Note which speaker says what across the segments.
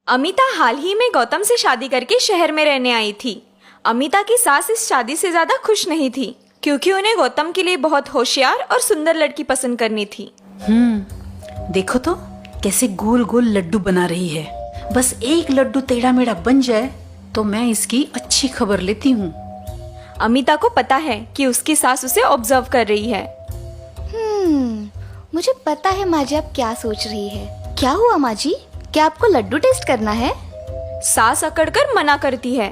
Speaker 1: अमिता हाल ही में गौतम से शादी करके शहर में रहने आई थी। अमिता की सास इस शादी से ज्यादा खुश नहीं थी क्योंकि उन्हें गौतम के लिए बहुत होशियार और सुंदर लड़की पसंद करनी थी।
Speaker 2: देखो तो कैसे गोल गोल लड्डू बना रही है। बस एक लड्डू टेढ़ा मेढ़ा बन जाए तो मैं इसकी अच्छी खबर लेती हूँ।
Speaker 1: अमिता को पता है कि उसकी सास उसे ऑब्जर्व कर रही है।
Speaker 3: मुझे पता है माँ जी आप क्या सोच रही है। क्या हुआ माँ जी, क्या आपको लड्डू टेस्ट करना है?
Speaker 1: सास अकड़कर मना करती है।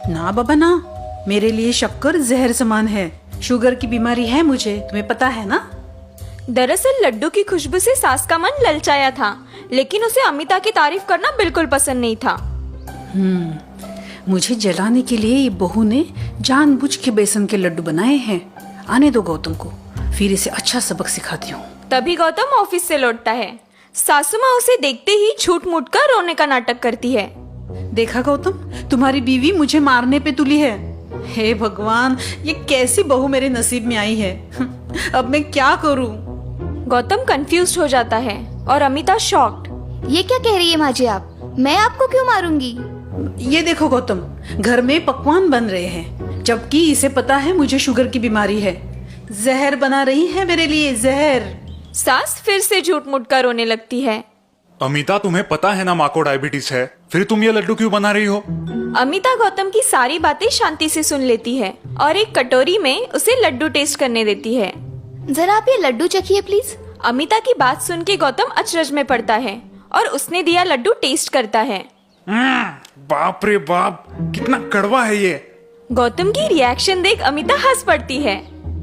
Speaker 2: ना बाबा ना, मेरे लिए शक्कर जहर समान है। शुगर की बीमारी है मुझे, तुम्हें पता है ना।
Speaker 1: दरअसल लड्डू की खुशबू से सास का मन ललचाया था, लेकिन उसे अमिता की तारीफ करना बिल्कुल पसंद नहीं था।
Speaker 2: मुझे जलाने के लिए ये बहू ने जानबूझ के बेसन के लड्डू बनाए हैं। आने दो गौतम को, फिर इसे अच्छा सबक सिखाती हूँ।
Speaker 1: तभी गौतम ऑफिस से लौटता है। सासू माँ उसे देखते ही झूठ मूठ कर रोने का नाटक करती है।
Speaker 2: देखा गौतम, तुम्हारी बीवी मुझे मारने पे तुली है। हे भगवान, ये कैसी बहू मेरे नसीब में आई है। अब मैं क्या करूँ?
Speaker 1: गौतम कंफ्यूज हो जाता है और अमिता शॉक्ड।
Speaker 3: ये क्या कह रही है माँ जी आप? मैं आपको क्यों मारूंगी?
Speaker 2: ये देखो गौतम, घर में पकवान बन रहे हैं, जबकि इसे पता है मुझे शुगर की बीमारी है। जहर बना रही है मेरे लिए, जहर।
Speaker 1: सास फिर से झूठ मूठ कर रोने लगती है।
Speaker 4: अमिता, तुम्हें पता है ना माँ को डायबिटीज है, फिर तुम ये लड्डू क्यों बना रही हो?
Speaker 1: अमिता गौतम की सारी बातें शांति से सुन लेती है और एक कटोरी में उसे लड्डू टेस्ट करने देती है।
Speaker 3: जरा आप ये लड्डू चखिए प्लीज।
Speaker 1: अमिता की बात सुन के गौतम अचरज में पड़ता है और उसने दिया लड्डू टेस्ट करता है।
Speaker 4: बाप रे बाप, कितना कड़वा है ये।
Speaker 1: गौतम की रिएक्शन देख अमिता हंस पड़ती है।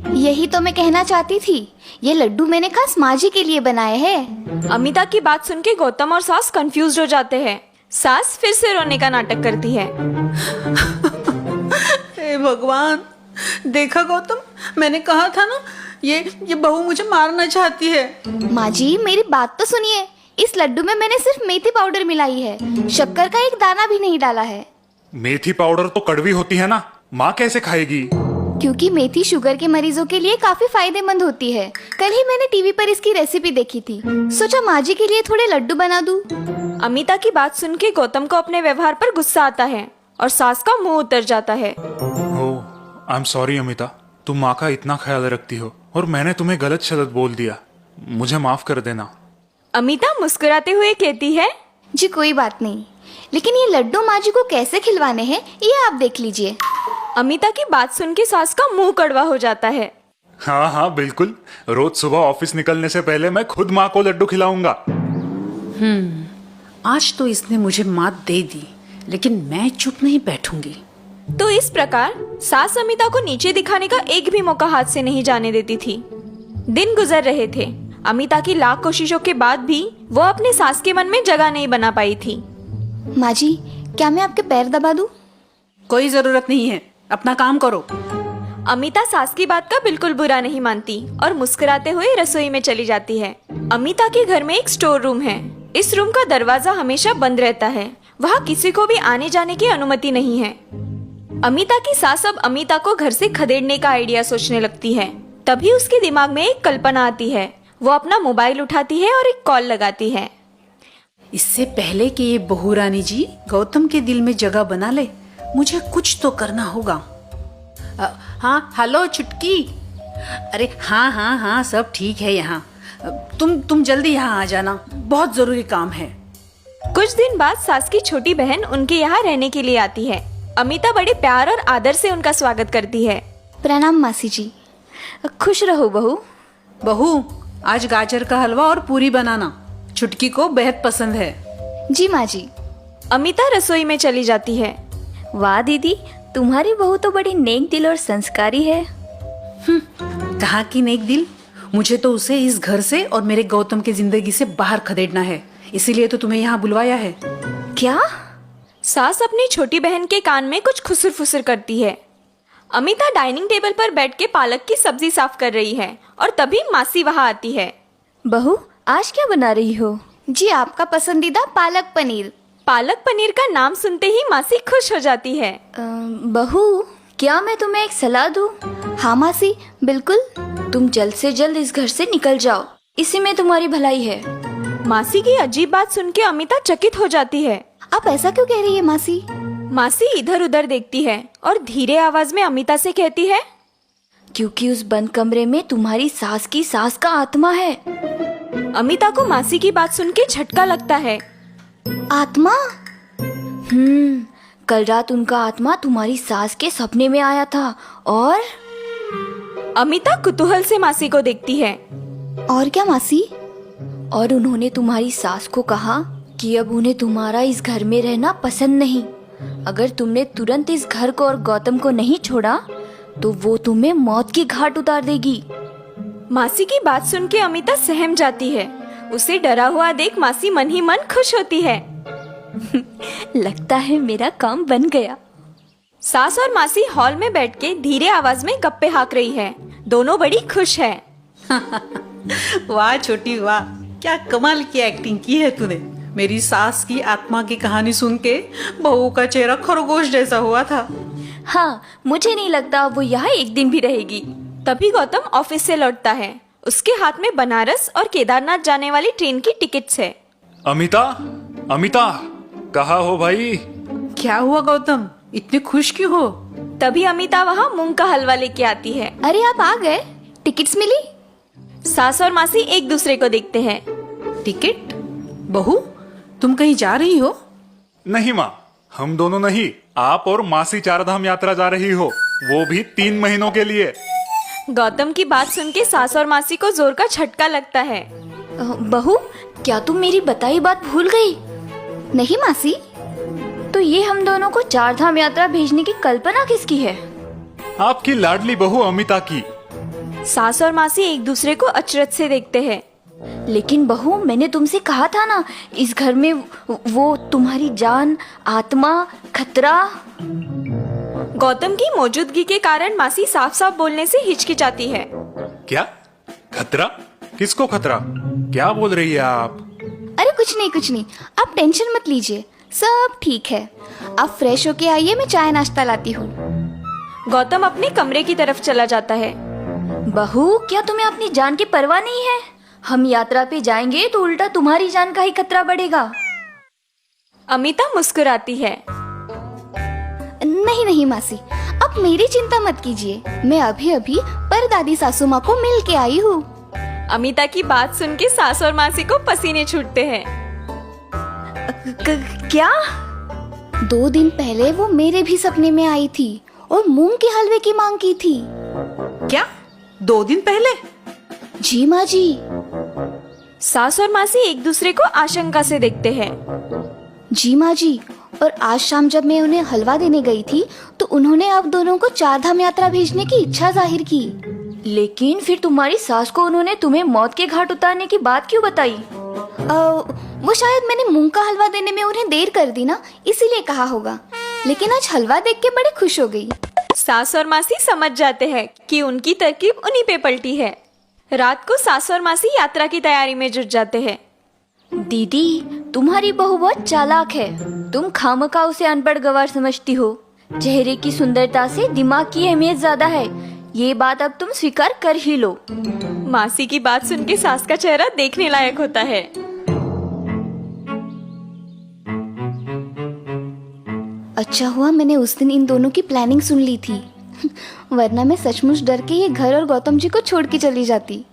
Speaker 3: यही तो मैं कहना चाहती थी, ये लड्डू मैंने खास माँ जी के लिए बनाए हैं।
Speaker 1: अमिता की बात सुन के गौतम और सास कंफ्यूज हो जाते हैं। सास फिर से रोने का नाटक करती है।
Speaker 2: हे भगवान, देखा गौतम, मैंने कहा था ना, ये बहू मुझे मारना चाहती है।
Speaker 3: माँ जी मेरी बात तो सुनिए, इस लड्डू में मैंने सिर्फ मेथी पाउडर मिलाई है, शक्कर का एक दाना भी नहीं डाला है।
Speaker 4: मेथी पाउडर तो कड़वी होती है ना, माँ कैसे खाएगी?
Speaker 3: क्योंकि मेथी शुगर के मरीजों के लिए काफी फायदेमंद होती है। कल ही मैंने टीवी पर इसकी रेसिपी देखी थी, सोचा माँ जी के लिए थोड़े लड्डू बना दूं।
Speaker 1: अमिता की बात सुन के गौतम को अपने व्यवहार पर गुस्सा आता है और सास का मुंह उतर जाता है।
Speaker 4: आई एम सॉरी अमिता, तुम माँ का इतना ख्याल रखती हो और मैंने तुम्हें गलत शलत बोल दिया, मुझे माफ कर देना।
Speaker 1: अमिता मुस्कुराते हुए कहती है,
Speaker 3: जी कोई बात नहीं, लेकिन ये लड्डू माँ जी को कैसे खिलवाने हैं ये आप देख लीजिए।
Speaker 1: अमिता की बात सुन के सास का मुंह कड़वा हो जाता है।
Speaker 4: हाँ हाँ बिल्कुल, रोज सुबह ऑफिस निकलने से पहले मैं खुद माँ को लड्डू खिलाऊंगा।
Speaker 2: आज तो इसने मुझे मात दे दी, लेकिन मैं चुप नहीं बैठूंगी।
Speaker 1: तो इस प्रकार सास अमिता को नीचे दिखाने का एक भी मौका हाथ से नहीं जाने देती थी। दिन गुजर रहे थे। अमिता की लाख कोशिशों के बाद भी वो अपने सास के मन में जगह नहीं बना पाई थी।
Speaker 3: माँ जी, क्या मैं आपके पैर दबा दूं?
Speaker 2: कोई जरूरत नहीं है, अपना काम करो।
Speaker 1: अमिता सास की बात का बिल्कुल बुरा नहीं मानती और मुस्कुराते हुए रसोई में चली जाती है। अमिता के घर में एक स्टोर रूम है। इस रूम का दरवाजा हमेशा बंद रहता है, वहाँ किसी को भी आने जाने की अनुमति नहीं है। अमिता की सास अब अमिता को घर से खदेड़ने का आइडिया सोचने लगती है। तभी उसके दिमाग में एक कल्पना आती है। वो अपना मोबाइल उठाती है और एक कॉल लगाती है।
Speaker 2: इससे पहले कि ये बहू रानी जी गौतम के दिल में जगह बना ले, मुझे कुछ तो करना होगा। हाँ हेलो चुटकी। अरे हाँ सब ठीक है यहाँ। तुम जल्दी यहाँ आ जाना, बहुत जरूरी काम है।
Speaker 1: कुछ दिन बाद सास की छोटी बहन उनके यहाँ रहने के लिए आती है। अमिता बड़े प्यार और आदर से उनका स्वागत करती है।
Speaker 3: प्रणाम मासी जी। खुश रहो बहू।
Speaker 2: बहू, आज गाजर का हलवा और पूरी बनाना, चुटकी को बेहद पसंद है।
Speaker 3: जी माँ जी।
Speaker 1: अमिता रसोई में चली जाती है।
Speaker 5: वाह दीदी, तुम्हारी बहू तो बड़ी नेक दिल और संस्कारी है।
Speaker 2: कहाँ की नेक दिल, मुझे तो उसे इस घर से और मेरे गौतम की जिंदगी से बाहर खदेड़ना है, इसीलिए तो तुम्हें यहाँ बुलवाया है।
Speaker 5: क्या?
Speaker 1: सास अपनी छोटी बहन के कान में कुछ खुसर फुसर करती है। अमिता डाइनिंग टेबल पर बैठ के पालक की सब्जी साफ कर रही है और तभी मासी वहाँ आती है।
Speaker 5: बहू, आज क्या बना रही हो?
Speaker 3: जी आपका पसंदीदा पालक पनीर।
Speaker 1: पालक पनीर का नाम सुनते ही मासी खुश हो जाती है।
Speaker 5: बहू, क्या मैं तुम्हें एक सलाह दूं?
Speaker 3: हाँ मासी, बिल्कुल।
Speaker 5: तुम जल्द से जल्द इस घर से निकल जाओ, इसी में तुम्हारी भलाई है।
Speaker 1: मासी की अजीब बात सुन के अमिता चकित हो जाती है।
Speaker 3: आप ऐसा क्यों कह रही है मासी?
Speaker 1: मासी इधर उधर देखती है और धीरे आवाज में अमिता से कहती है,
Speaker 5: क्योंकि उस बंद कमरे में तुम्हारी सास की सास का आत्मा है।
Speaker 1: अमिता को मासी की बात सुन के झटका लगता है।
Speaker 3: आत्मा?
Speaker 5: कल रात उनका आत्मा तुम्हारी सास के सपने में आया था और
Speaker 1: अमिता कुतूहल से मासी को देखती है।
Speaker 3: और क्या मासी?
Speaker 5: और उन्होंने तुम्हारी सास को कहा कि अब उन्हें तुम्हारा इस घर में रहना पसंद नहीं। अगर तुमने तुरंत इस घर को और गौतम को नहीं छोड़ा तो वो तुम्हें मौत की घाट उतार देगी।
Speaker 1: मासी की बात सुन के अमिता सहम जाती है। उसे डरा हुआ देख मासी मन ही मन खुश होती है।
Speaker 5: लगता है मेरा काम बन गया।
Speaker 1: सास और मासी हॉल में बैठ के धीरे आवाज में गप्पे हाँक रही है। दोनों बड़ी खुश है।
Speaker 2: वाह छोटी वाह, क्या कमाल की एक्टिंग की है तूने। मेरी सास की आत्मा की कहानी सुन के बहू का चेहरा खरगोश जैसा हुआ था।
Speaker 5: हाँ, मुझे नहीं लगता वो यहाँ एक दिन भी रहेगी।
Speaker 1: तभी गौतम ऑफिस से लौटता है। उसके हाथ में बनारस और केदारनाथ जाने वाली ट्रेन की टिकट्स है।
Speaker 4: अमिता, अमिता, कहाँ हो भाई?
Speaker 2: क्या हुआ गौतम, इतने खुश क्यों हो?
Speaker 1: तभी अमिता वहाँ मूंग का हलवा लेके आती है।
Speaker 3: अरे आप आ गए, टिकट्स मिली?
Speaker 1: सास और मासी एक दूसरे को देखते हैं।
Speaker 2: टिकट? बहू, तुम कहीं जा रही हो?
Speaker 4: नहीं माँ, हम दोनों नहीं, आप और मासी चारधाम यात्रा जा रही हो, वो भी 3 महीनों के लिए।
Speaker 1: गौतम की बात सुन के सास और मासी को जोर का झटका लगता है।
Speaker 5: बहू, क्या तुम मेरी बताई बात भूल गई?
Speaker 3: नहीं मासी।
Speaker 5: तो ये हम दोनों को चारधाम यात्रा भेजने की कल्पना किसकी है?
Speaker 4: आपकी लाडली बहू अमिता की।
Speaker 1: सास और मासी एक दूसरे को अचरज से देखते हैं।
Speaker 5: लेकिन बहू, मैंने तुमसे कहा था ना, इस घर में वो तुम्हारी जान, आत्मा, खतरा।
Speaker 1: गौतम की मौजूदगी के कारण मासी साफ साफ बोलने से हिचकिचाती है।
Speaker 4: क्या खतरा? किसको खतरा? क्या बोल रही है आप?
Speaker 3: अरे कुछ नहीं, आप टेंशन मत लीजिए, सब ठीक है। आप फ्रेश होके आइए, मैं चाय नाश्ता लाती हूँ।
Speaker 1: गौतम अपने कमरे की तरफ चला जाता है।
Speaker 5: बहू, क्या तुम्हें अपनी जान की परवाह नहीं है? हम यात्रा पे जाएंगे तो उल्टा तुम्हारी जान का ही खतरा बढ़ेगा।
Speaker 1: अमिता मुस्कुराती है।
Speaker 3: नहीं मासी, आप मेरी चिंता मत कीजिए, मैं अभी अभी परदादी सासू माँ को मिल के आई हूँ।
Speaker 1: अमिता की बात सुन के सास और मासी को पसीने छूटते हैं।
Speaker 5: क्या?
Speaker 3: 2 दिन पहले वो मेरे भी सपने में आई थी और मूंग के हलवे की मांग की थी।
Speaker 2: क्या 2 दिन पहले?
Speaker 3: जी माँ जी।
Speaker 1: सास और मासी एक दूसरे को आशंका से देखते हैं।
Speaker 3: जी माँ जी, और आज शाम जब मैं उन्हें हलवा देने गई थी तो उन्होंने आप दोनों को चारधाम यात्रा भेजने की इच्छा जाहिर की।
Speaker 5: लेकिन फिर तुम्हारी सास को उन्होंने तुम्हें मौत के घाट उतारने की बात क्यों बताई?
Speaker 3: वो शायद मैंने मूंग का हलवा देने में उन्हें देर कर दी ना, इसीलिए कहा होगा। लेकिन आज हलवा देख के बड़ी खुश हो गई।
Speaker 1: सास और मासी समझ जाते हैं कि उनकी तरकीब उन्हीं पे पलटी है। रात को सास और मासी यात्रा की तैयारी में जुट जाते हैं।
Speaker 5: दीदी, तुम्हारी बहू बहुत चालाक है। तुम खामखा उसे अनपढ़ गवार समझती हो। चेहरे की सुंदरता से दिमाग की अहमियत ज्यादा है, ये बात अब तुम स्वीकार कर ही लो।
Speaker 1: मासी की बात सुन के सास का चेहरा देखने लायक होता है।
Speaker 3: अच्छा हुआ मैंने उस दिन इन दोनों की प्लानिंग सुन ली थी, वरना मैं सचमुच डर के ये घर और गौतम जी को छोड़ के चली जाती।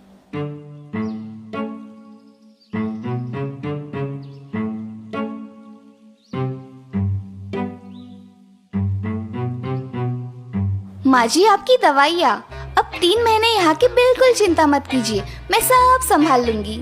Speaker 3: माँ जी, आपकी दवाइयाँ। अब 3 महीने यहाँ की बिल्कुल चिंता मत कीजिए, मैं सब संभाल लूंगी।